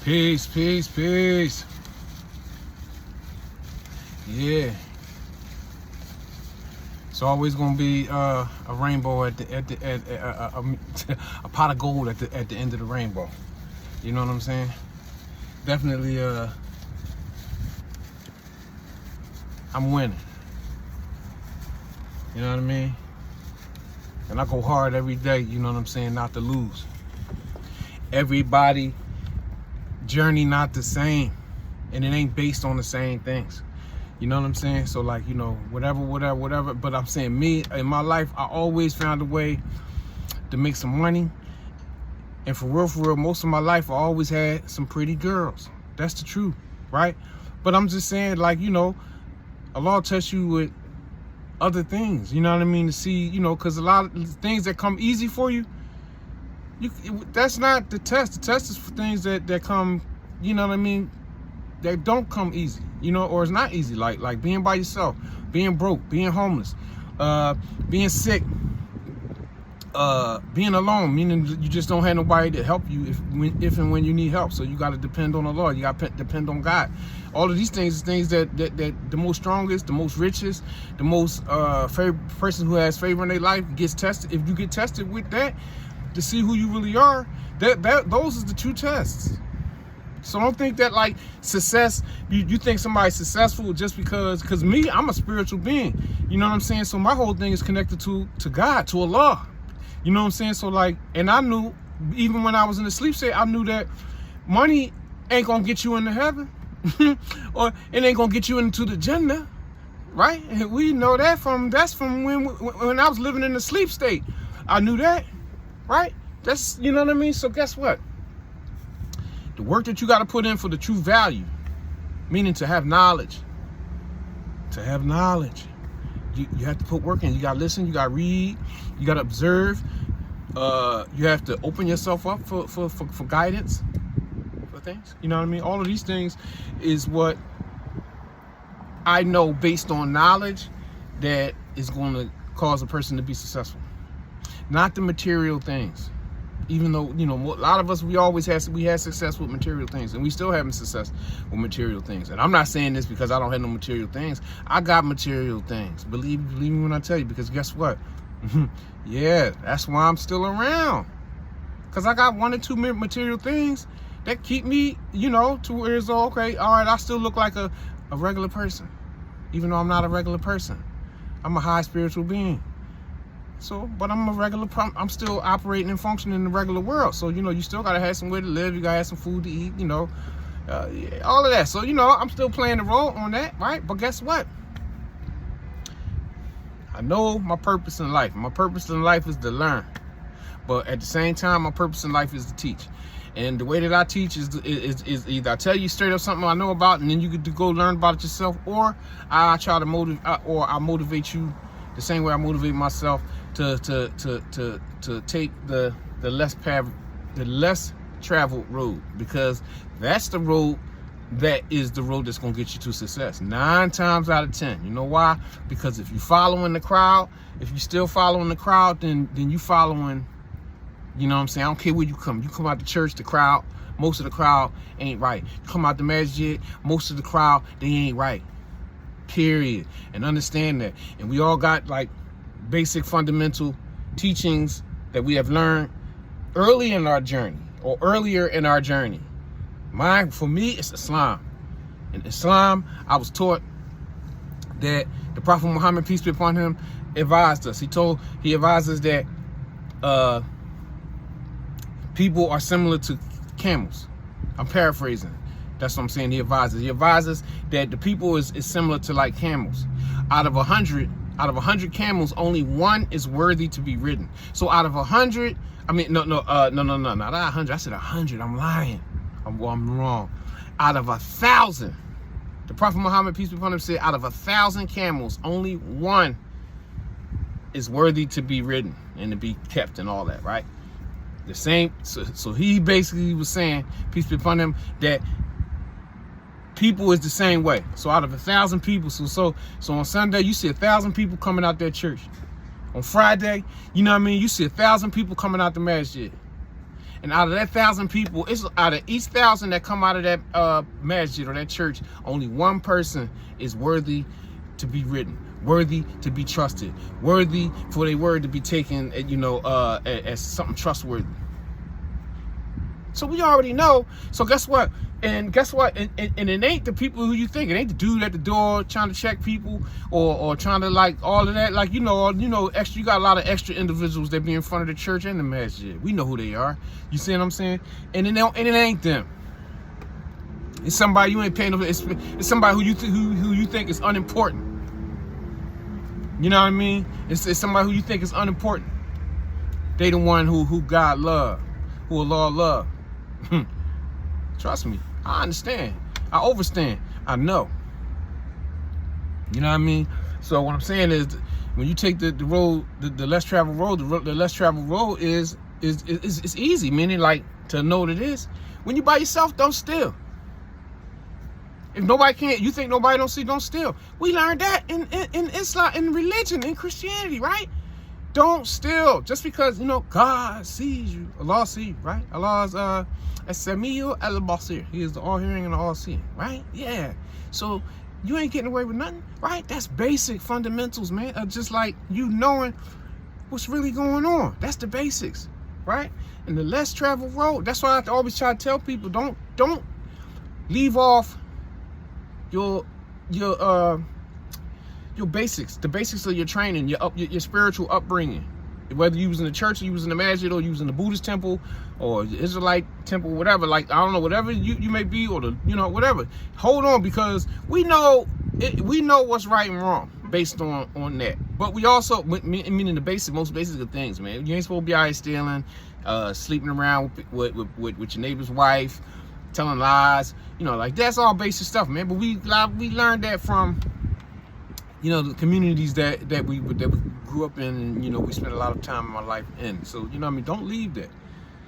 Peace, peace, peace. Yeah. It's always gonna be a rainbow at a pot of gold at the end of the rainbow. You know what I'm saying? Definitely. I'm winning. You know what I mean? And I go hard every day. You know what I'm saying? Not to lose. Everybody journey not the same, and it ain't based on the same things. You know what I'm saying? So like, you know, whatever. But I'm saying me, in my life, I always found a way to make some money. And for real, most of my life, I always had some pretty girls. That's the truth, right? But I'm just saying, like, you know, Allah tests you with other things, you know what I mean? To see, you know, because a lot of things that come easy for you, that's not the test. The test is for things that come, you know what I mean, that don't come easy, you know, or it's not easy, like being by yourself, being broke, being homeless, being sick, being alone, meaning you just don't have nobody to help you if and when you need help. So you got to depend on the Lord. You got to depend on God. All of these things is things that the most strongest, the most richest, the most favorite person who has favor in their life gets tested. If you get tested with that to see who you really are, those is the true tests. So don't think that like success, you think somebody's successful just because me, I'm a spiritual being. You know what I'm saying? So my whole thing is connected to God, to Allah. You know what I'm saying? So like, and I knew, even when I was in the sleep state, I knew that money ain't gonna get you into heaven. Or it ain't gonna get you into the Jannah, right? And we know that that's from when I was living in the sleep state. I knew that, right? That's, you know what I mean? So guess what? The work that you got to put in for the true value, meaning to have knowledge. To have knowledge, you have to put work in. You got to listen. You got to read. You got to observe. You have to open yourself up for guidance, for things. You know what I mean? All of these things is what I know based on knowledge that is going to cause a person to be successful. Not the material things. Even though, you know, a lot of us, we had success with material things, and we still having success with material things. And I'm not saying this because I don't have no material things. I got material things. Believe me when I tell you, because guess what? Yeah, that's why I'm still around. Because I got one or two material things that keep me, you know, to where it's okay, all right, I still look like a regular person, even though I'm not a regular person. I'm a high spiritual being. So, but I'm still operating and functioning in the regular world. So, you know, you still got to have somewhere to live. You got to have some food to eat, you know, all of that. So, you know, I'm still playing the role on that, right? But guess what? I know my purpose in life. My purpose in life is to learn. But at the same time, my purpose in life is to teach. And the way that I teach is either I tell you straight up something I know about, and then you get to go learn about it yourself, or I try to motivate you the same way I motivate myself to take the less traveled road, because that's the road that is the road that's gonna get you to success 9 times out of 10. You know why? Because if you're following the crowd, if you're still following the crowd, then you following, you know what I'm saying? I don't care where you come out the church, the crowd, most of the crowd ain't right. You come out the masjid, most of the crowd, they ain't right. Period. And understand that. And we all got like basic fundamental teachings that we have learned early in our journey, or earlier in our journey. For me, it's Islam. In Islam, I was taught that the Prophet Muhammad, peace be upon him, advised us. He advised us that people are similar to camels. I'm paraphrasing. That's what I'm saying. He advises that the people is similar to like camels. Out of 100 camels, only one is worthy to be ridden. So out of 100, I mean, no, not 100. I said 100. I'm lying. I'm wrong. Out of 1,000, the Prophet Muhammad, peace be upon him, said out of 1,000 camels, only one is worthy to be ridden and to be kept and all that, right? The same. So he basically was saying, peace be upon him, that people is the same way. So out of 1,000 people, so on Sunday you see 1,000 people coming out that church. On Friday, you know what I mean, you see 1,000 people coming out the masjid. And out of that 1,000 people, it's out of each 1,000 that come out of that masjid or that church, only one person is worthy to be written, worthy to be trusted, worthy for their word to be taken, as something trustworthy. So we already know. So guess what? And it ain't the people who you think. It ain't the dude at the door trying to check people or trying to like all of that. Like, extra. You got a lot of extra individuals that be in front of the church and the masjid. We know who they are. You see what I'm saying? And it ain't them. It's somebody you ain't paying. It's somebody who you think is unimportant. You know what I mean? It's somebody who you think is unimportant. They the one who God love, who Allah love. Trust me, I understand. I overstand. I know. You know what I mean? So what I'm saying is, when you take the road, the less traveled road, the less traveled road is easy. Meaning, like, to know what it is. When you by yourself, don't steal. If nobody can't, you think nobody don't see, don't steal. We learned that in Islam, in religion, in Christianity, right? Don't steal. Just because, God sees you. Allah sees you, right? Allah's As-Sami'u al-Basir. He is the all-hearing and the all-seeing, right? Yeah. So you ain't getting away with nothing, right? That's basic fundamentals, man. Just like you knowing what's really going on. That's the basics, right? And the less traveled road. That's why I always try to tell people, don't leave off your basics, the basics of your training, your spiritual upbringing. Whether you was in the church, or you was in the masjid, or you was in the Buddhist temple, or the Israelite temple, whatever. Like, I don't know, whatever you may be, or whatever. Hold on, because we know what's right and wrong based on that. But we also, meaning the most basic of things, man. You ain't supposed to be out here stealing, sleeping around with your neighbor's wife, telling lies. Like, that's all basic stuff, man. But we learned that from the communities that we grew up in, and we spent a lot of time in my life in. So don't leave that,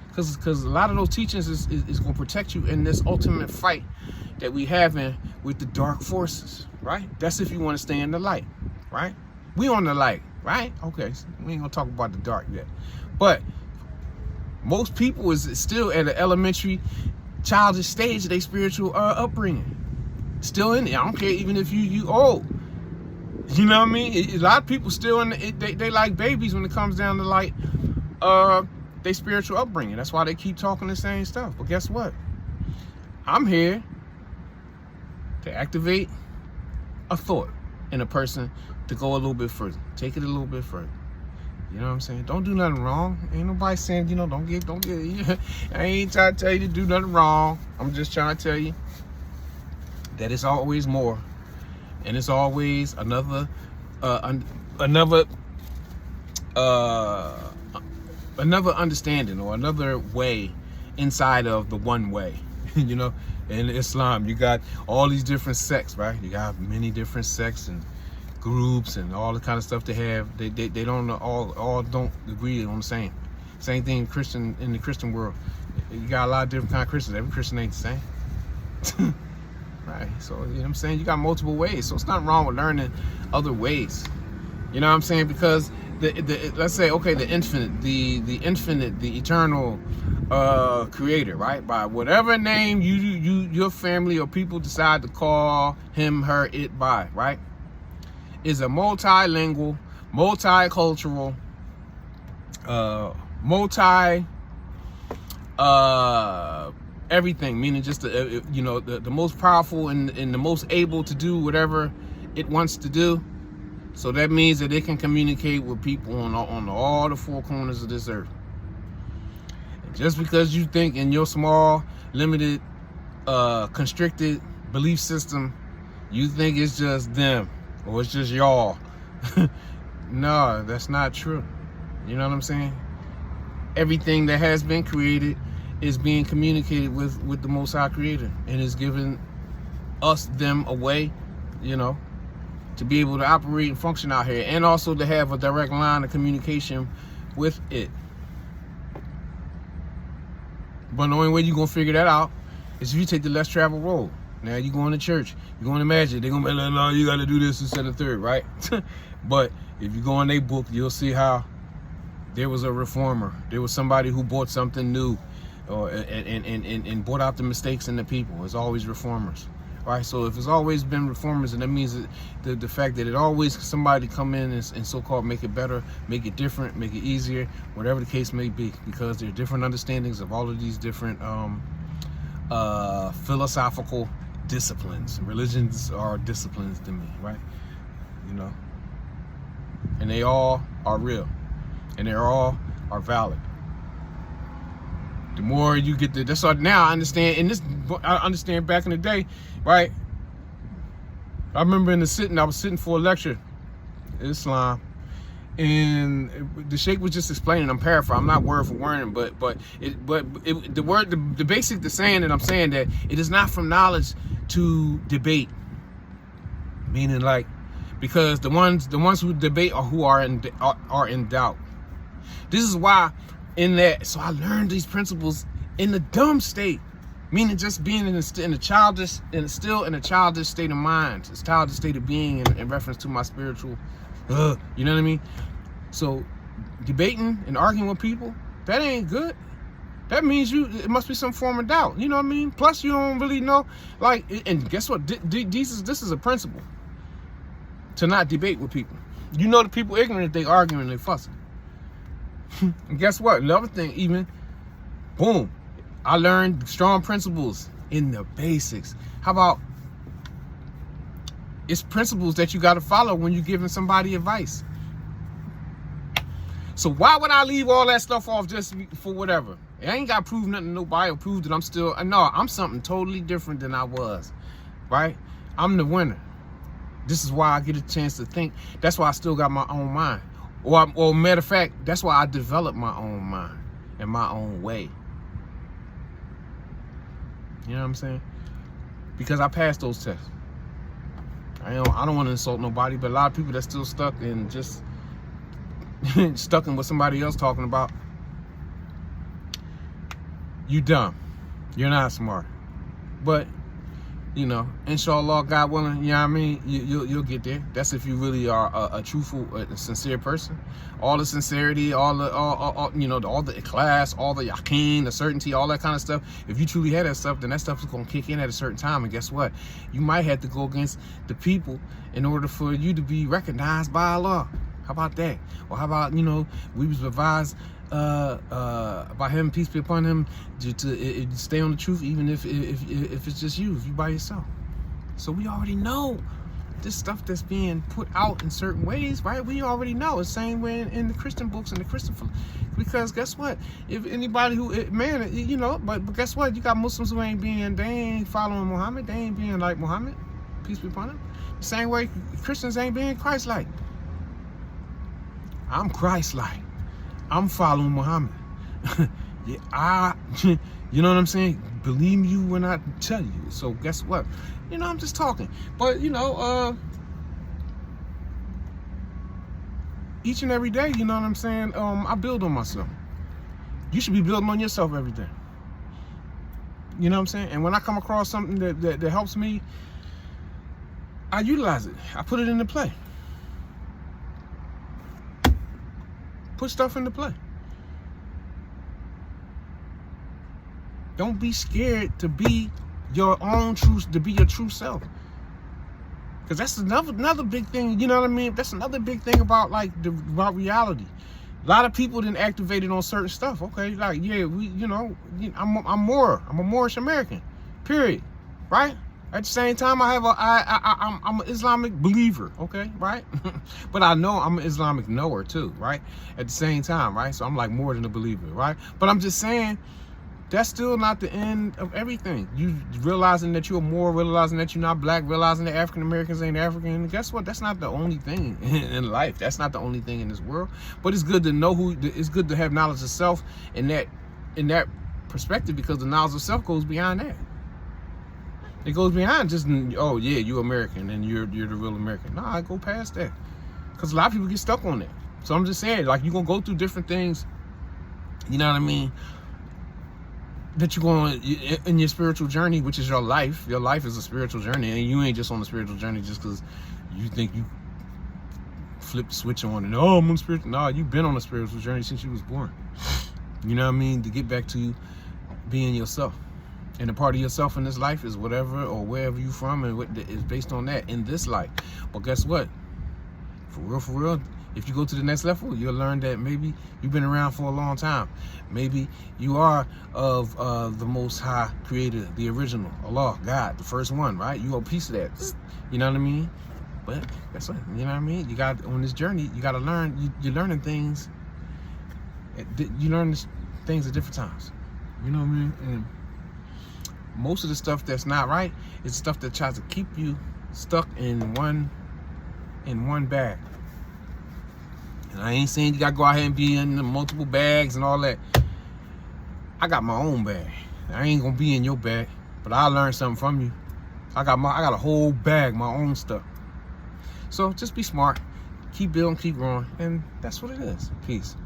because a lot of those teachings is going to protect you in this ultimate fight that we having with the dark forces, right? That's if you want to stay in the light, right? We on the light, right? Okay, so we ain't gonna talk about the dark yet, but most people is still at an elementary, childish stage of their spiritual upbringing, still in it. I don't care even if you old. You know what I mean? A lot of people still they like babies when it comes down to like their spiritual upbringing. That's why they keep talking the same stuff. But guess what? I'm here to activate a thought in a person to go a little bit further. Take it a little bit further. You know what I'm saying? Don't do nothing wrong. Ain't nobody saying, don't get. I ain't trying to tell you to do nothing wrong. I'm just trying to tell you that it's always more. And it's always another understanding, or another way inside of the one way. In Islam, you got all these different sects, right? You got many different sects and groups and all the kind of stuff they have. They don't all don't agree on the same thing in the Christian world. You got a lot of different kind of Christians. Every Christian ain't the same. Right, so you know what I'm saying, you got multiple ways, so it's not wrong with learning other ways. You know what I'm saying? Because let's say, okay, the infinite, the eternal creator, right? By whatever name your family or people decide to call him, her, it by, right? Is a multilingual, multicultural, everything, meaning just the most powerful and the most able to do whatever it wants to do. So that means that it can communicate with people on all the four corners of this earth. And just because you think in your small, limited, constricted belief system, you think it's just them or it's just y'all. No, that's not true. You know what I'm saying? Everything that has been created is being communicated with the Most High Creator, and is giving them a way, to be able to operate and function out here, and also to have a direct line of communication with it. But the only way you're gonna figure that out is if you take the less traveled road. Now you going to church, you're going to masjid, they're gonna be like, no, you gotta do this instead of third, right? But if you go in their book, you'll see how there was a reformer. There was somebody who brought something new and brought out the mistakes in the people. It's always reformers. Right, so if it's always been reformers, and that means that the fact that it always somebody come in and so-called make it better, make it different, make it easier, whatever the case may be, because there are different understandings of all of these different philosophical disciplines. Religions are disciplines to me, right? You know, and they all are real, and they all are valid. The more you get that's what now I understand. And this, I understand back in the day, right? I remember I was sitting for a lecture, Islam, and the Sheikh was just explaining. I'm paraphrasing. I'm not word for word, but the basic, the saying that I'm saying that it is not from knowledge to debate, meaning like, because the ones who debate are who are in doubt. This is why. In that, so I learned these principles in the dumb state, meaning just being in a childish state of mind, it's childish state of being in reference to my spiritual, you know what I mean? So debating and arguing with people, that ain't good. That means it must be some form of doubt, you know what I mean? Plus you don't really know, like, and guess what? This is a principle, to not debate with people. You know the people ignorant, they arguing, they fussing. And guess what? Another thing, even, boom, I learned strong principles in the basics. How about, it's principles that you got to follow when you're giving somebody advice. So why would I leave all that stuff off just for whatever? I ain't got to prove nothing to nobody or prove that I'm still, no, I'm something totally different than I was, right? I'm the winner. This is why I get a chance to think. That's why I still got my own mind. Or matter of fact, that's why I developed my own mind in my own way. You know what I'm saying? Because I passed those tests. I don't want to insult nobody, but a lot of people that's still stuck in just stuck in what somebody else talking about. You dumb. You're not smart. But you know, inshallah, God willing, you know what I mean, you'll get there. That's if you really are a truthful, sincere person. All the sincerity, all you know, all the ikhlas, all the yaqeen, the certainty, all that kind of stuff. If you truly had that stuff, then that stuff is going to kick in at a certain time. And guess what? You might have to go against the people in order for you to be recognized by Allah. How about that? Or how about, you know, we was advised by him, peace be upon him, to stay on the truth, even if it's just you, if you by yourself. So we already know this stuff that's being put out in certain ways, right? We already know. It's the same way in the Christian books and the Christian, because guess what? If anybody who, man, you know, but guess what? You got Muslims who they ain't following Muhammad. They ain't being like Muhammad, peace be upon him. The same way Christians ain't being Christ-like. I'm Christ-like. I'm following Muhammad. Yeah, you know what I'm saying? Believe me when I tell you. So guess what? You know, I'm just talking. But, you know, each and every day, you know what I'm saying? I build on myself. You should be building on yourself every day. You know what I'm saying? And when I come across something that helps me, I utilize it. I put it into play. Put stuff into play. Don't be scared to be your own truth, to be your true self. Because that's another big thing, you know what I mean? That's another big thing about about reality. A lot of people didn't activate it on certain stuff. Okay, like, yeah, I'm a Moorish American, period, right? At the same time, I'm an Islamic believer, okay, right? But I know I'm an Islamic knower too, right? At the same time, right? So I'm like more than a believer, right? But I'm just saying, that's still not the end of everything. You realizing that you're Moor, realizing that you're not black, realizing that African Americans ain't African. And guess what? That's not the only thing in life. That's not the only thing in this world. But it's good to know it's good to have knowledge of self in that perspective, because the knowledge of self goes beyond that. It goes beyond just, oh yeah, you're American and you're the real American. No, I go past that, because a lot of people get stuck on that. So I'm just saying, like, you're gonna go through different things, you know what I mean, that you're going in your spiritual journey, which is your life. Your life is a spiritual journey, and you ain't just on the spiritual journey just because you think you flip the switch on and, oh, I'm on spiritual. No, you've been on a spiritual journey since you was born. You know what I mean? To get back to being yourself. And a part of yourself in this life is whatever or wherever you from, and what is based on that in this life. But guess what? For real, if you go to the next level, you'll learn that maybe you've been around for a long time. Maybe you are of the Most High Creator, the original, Allah, God, the first one, right? You are a piece of that. You know what I mean? But guess what? You know what I mean? You got, on this journey, you got to learn. You're learning things. You learn things at different times. You know what I mean? And most of the stuff that's not right is stuff that tries to keep you stuck in one bag. And I ain't saying you gotta go out here and be in the multiple bags and all that. I got my own bag. I ain't gonna be in your bag, but I'll learn something from you. I got a whole bag, my own stuff. So just be smart, keep building, keep growing, and that's what it is. Peace.